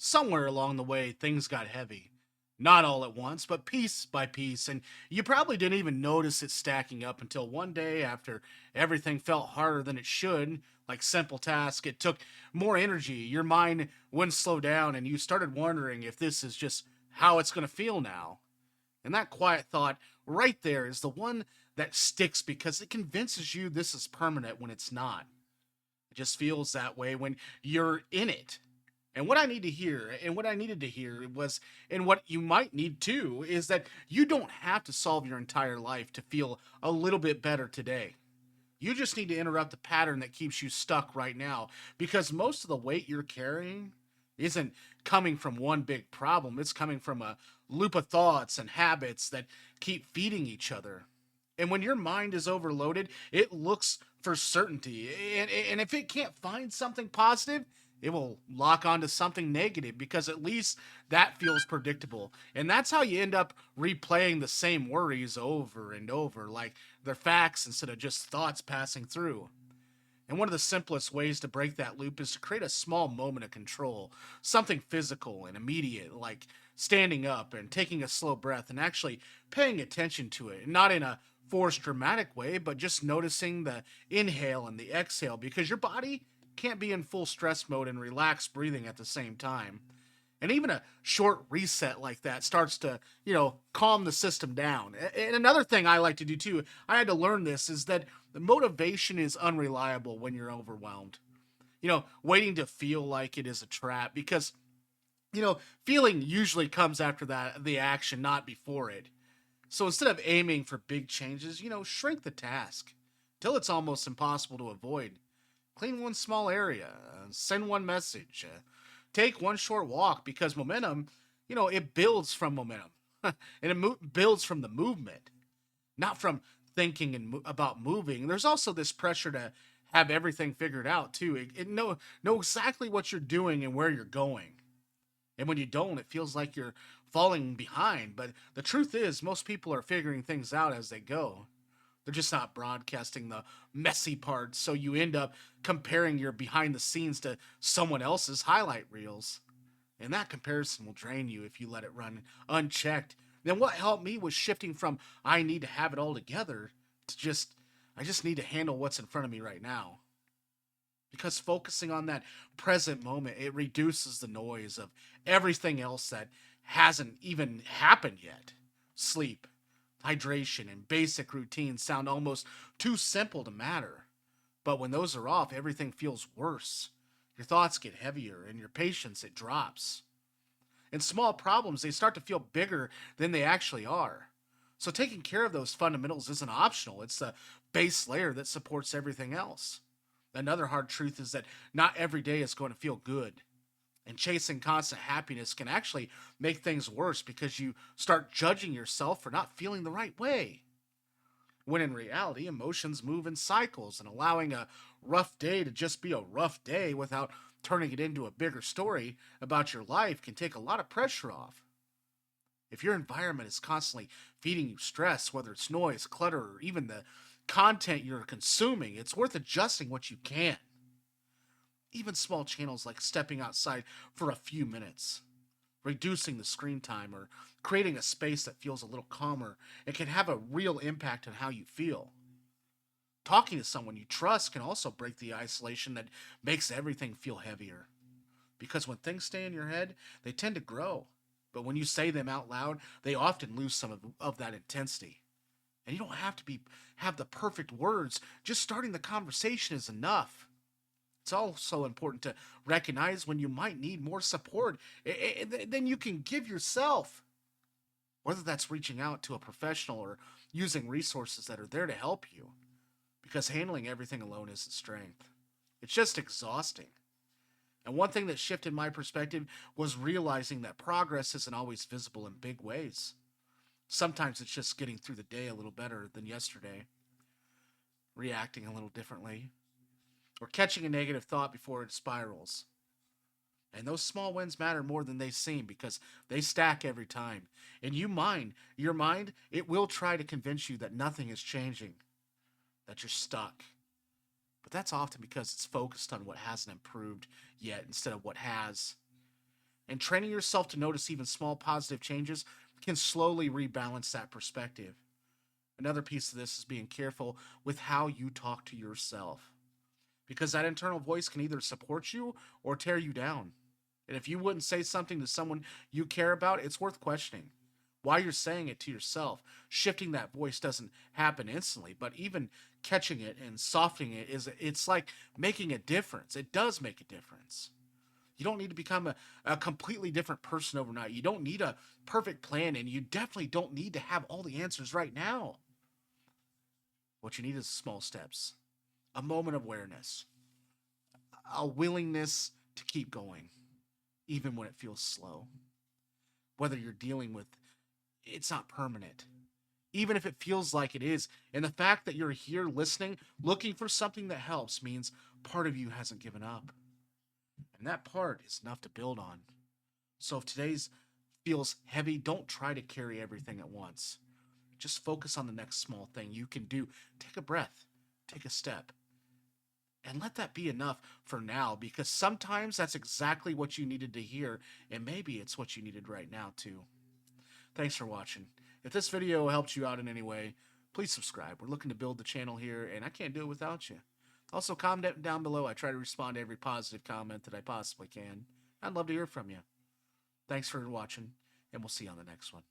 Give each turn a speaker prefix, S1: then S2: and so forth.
S1: Somewhere along the way, things got heavy. Not all at once, but piece by piece, and you probably didn't even notice it stacking up until one day after everything felt harder than it should, like simple task. It took more energy, your mind wouldn't slow down, and you started wondering if this is just how it's going to feel now. And that quiet thought right there is the one that sticks because it convinces you this is permanent when it's not. It just feels that way when you're in it. And what I need to hear, and what I needed to hear was, and what you might need too, is that you don't have to solve your entire life to feel a little bit better today. You just need to interrupt the pattern that keeps you stuck right now because most of the weight you're carrying isn't coming from one big problem. It's coming from a loop of thoughts and habits that keep feeding each other. And when your mind is overloaded, it looks for certainty. And if it can't find something positive, it will lock onto something negative because at least that feels predictable. And that's how you end up replaying the same worries over and over, like they're facts instead of just thoughts passing through. And one of the simplest ways to break that loop is to create a small moment of control, something physical and immediate, like standing up and taking a slow breath and actually paying attention to it. Not in a forced dramatic way, but just noticing the inhale and the exhale because your body can't be in full stress mode and relaxed breathing at the same time. And even a short reset like that starts to, calm the system down. And another thing I like to do too, I had to learn this, is that the motivation is unreliable when you're overwhelmed. Waiting to feel like it is a trap because, feeling usually comes after the action, not before it. So instead of aiming for big changes, shrink the task till it's almost impossible to avoid. Clean one small area, send one message, take one short walk because momentum, it builds from momentum. And builds from the movement, not from thinking and about moving. There's also this pressure to have everything figured out too. Know exactly what you're doing and where you're going. And when you don't, it feels like you're falling behind. But the truth is, most people are figuring things out as they go. They're just not broadcasting the messy parts, so you end up comparing your behind the scenes to someone else's highlight reels. And that comparison will drain you if you let it run unchecked. Then what helped me was shifting from I need to have it all together to just I just need to handle what's in front of me right now. Because focusing on that present moment, it reduces the noise of everything else that hasn't even happened yet. Sleep, hydration, and basic routines sound almost too simple to matter. But when those are off, everything feels worse. Your thoughts get heavier and your patience it drops. And small problems, they start to feel bigger than they actually are. So taking care of those fundamentals isn't optional. It's the base layer that supports everything else. Another hard truth is that not every day is going to feel good. And chasing constant happiness can actually make things worse because you start judging yourself for not feeling the right way. When in reality, emotions move in cycles, and allowing a rough day to just be a rough day without turning it into a bigger story about your life can take a lot of pressure off. If your environment is constantly feeding you stress, whether it's noise, clutter, or even the content you're consuming, it's worth adjusting what you can. Even small channels like stepping outside for a few minutes, reducing the screen time, or creating a space that feels a little calmer, it can have a real impact on how you feel. Talking to someone you trust can also break the isolation that makes everything feel heavier. Because when things stay in your head, they tend to grow. But when you say them out loud, they often lose some of that intensity. And you don't have the perfect words. Just starting the conversation is enough. It's also important to recognize when you might need more support than you can give yourself. Whether that's reaching out to a professional or using resources that are there to help you. Because handling everything alone isn't strength. It's just exhausting. And one thing that shifted my perspective was realizing that progress isn't always visible in big ways. Sometimes it's just getting through the day a little better than yesterday, reacting a little differently, or catching a negative thought before it spirals. And those small wins matter more than they seem because they stack every time. And your mind, it will try to convince you that nothing is changing, that you're stuck. But that's often because it's focused on what hasn't improved yet instead of what has. And training yourself to notice even small positive changes can slowly rebalance that perspective. Another piece of this is being careful with how you talk to yourself, because that internal voice can either support you or tear you down. And if you wouldn't say something to someone you care about, it's worth questioning why you're saying it to yourself. Shifting that voice doesn't happen instantly, but even catching it and softening it it's like making a difference. It does make a difference. You don't need to become a completely different person overnight. You don't need a perfect plan, and you definitely don't need to have all the answers right now. What you need is small steps, a moment of awareness, a willingness to keep going, even when it feels slow. Whether you're dealing with it's not permanent, even if it feels like it is. And the fact that you're here listening, looking for something that helps, means part of you hasn't given up. And that part is enough to build on. So if today's feels heavy, don't try to carry everything at once. Just focus on the next small thing you can do. Take a breath, take a step, and let that be enough for now, because sometimes that's exactly what you needed to hear, and maybe it's what you needed right now, too. Thanks for watching. If this video helped you out in any way, please subscribe. We're looking to build the channel here, and I can't do it without you. Also, comment down below. I try to respond to every positive comment that I possibly can. I'd love to hear from you. Thanks for watching, and we'll see you on the next one.